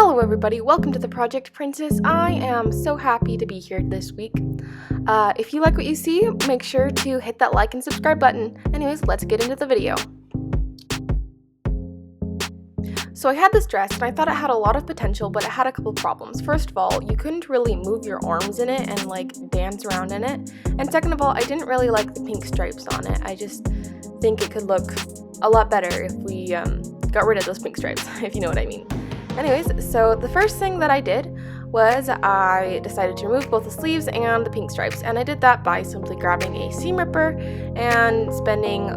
Hello everybody, welcome to the Project Princess. I am so happy to be here this week. If you like what you see, make sure to hit that like and subscribe button. Anyways, let's get into the video. So I had this dress and I thought it had a lot of potential, but it had a couple problems. First of all, you couldn't really move your arms in it and like dance around in it. And second of all, I didn't really like the pink stripes on it. I just think it could look a lot better if we got rid of those pink stripes, if you know what I mean. Anyways, so the first thing that I did was I decided to remove both the sleeves and the pink stripes, and I did that by simply grabbing a seam ripper and spending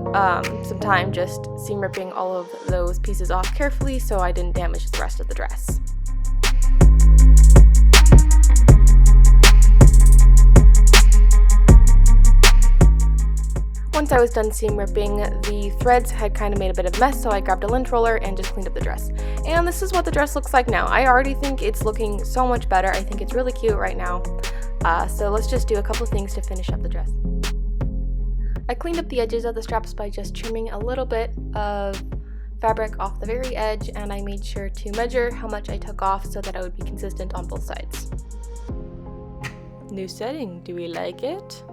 some time just seam ripping all of those pieces off carefully so I didn't damage the rest of the dress. Once I was done seam ripping, the threads had kind of made a bit of a mess, so I grabbed a lint roller and just cleaned up the dress. And this is what the dress looks like now. I already think it's looking so much better. I think it's really cute right now. So let's just do a couple of things to finish up the dress. I cleaned up the edges of the straps by just trimming a little bit of fabric off the very edge, and I made sure to measure how much I took off so that I would be consistent on both sides. New setting, do we like it?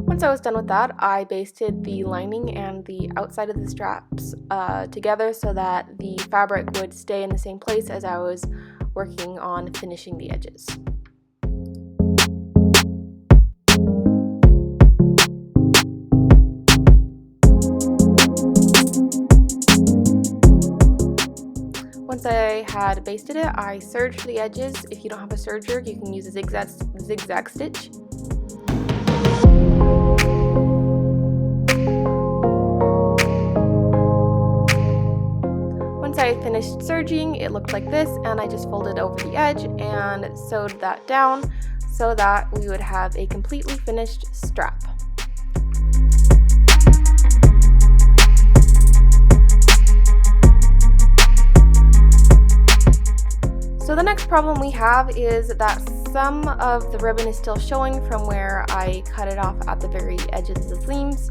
Once I was done with that, I basted the lining and the outside of the straps together so that the fabric would stay in the same place as I was working on finishing the edges. Once I had basted it, I serged the edges. If you don't have a serger, you can use a zigzag stitch. Once I finished serging, it looked like this, and I just folded over the edge and sewed that down so that we would have a completely finished strap. So the next problem we have is that some of the ribbon is still showing from where I cut it off at the very edges of the seams.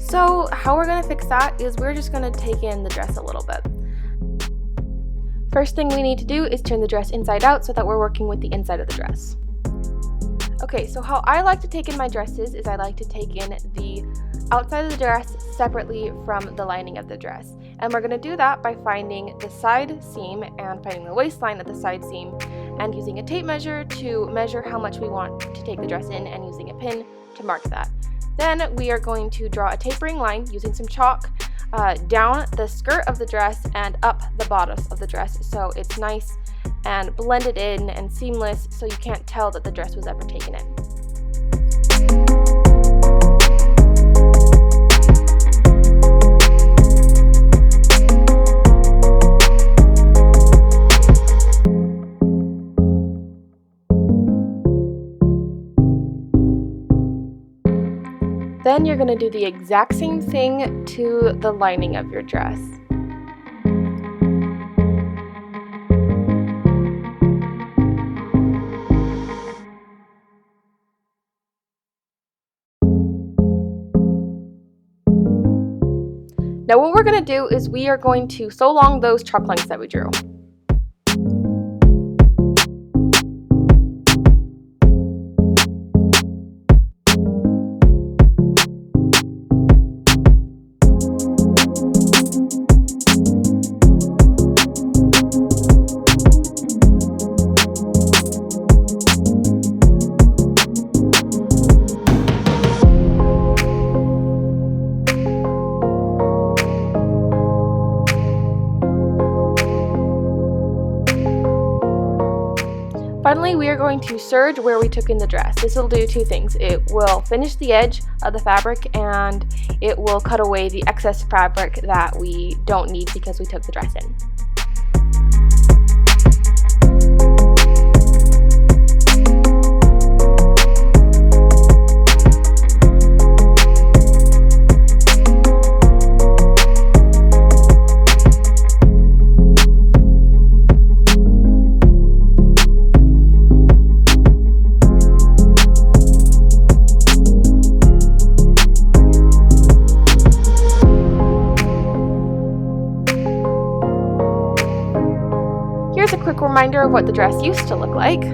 So how we're going to fix that is we're just going to take in the dress a little bit. First thing we need to do is turn the dress inside out so that we're working with the inside of the dress. Okay, so how I like to take in my dresses is I like to take in the outside of the dress separately from the lining of the dress. And we're going to do that by finding the side seam and finding the waistline at the side seam and using a tape measure to measure how much we want to take the dress in and using a pin to mark that. Then we are going to draw a tapering line using some chalk down the skirt of the dress and up the bodice of the dress so it's nice and blended in and seamless so you can't tell that the dress was ever taken in. Then you're going to do the exact same thing to the lining of your dress. Now what we're going to do is we are going to sew along those chalk lines that we drew. Finally, we are going to serge where we took in the dress. This will do two things. It will finish the edge of the fabric, and it will cut away the excess fabric that we don't need because we took the dress in. Here's a quick reminder of what the dress used to look like.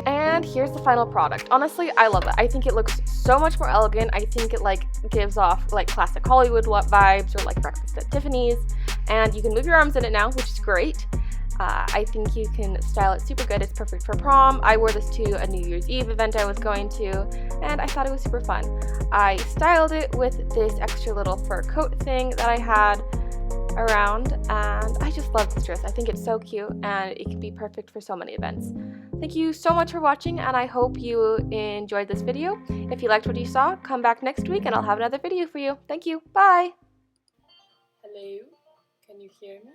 And here's the final product. Honestly, I love it. I think it looks so much more elegant. I think it gives off classic Hollywood vibes, or Breakfast at Tiffany's. And you can move your arms in it now, which is great. I think you can style it super good. It's perfect for prom. I wore this to a New Year's Eve event I was going to, and I thought it was super fun. I styled it with this extra little fur coat thing that I had around, and I just love this dress. I think it's so cute, and it can be perfect for so many events. Thank you so much for watching, and I hope you enjoyed this video. If you liked what you saw, come back next week and I'll have another video for you. Thank you. Bye. Hello, can you hear me?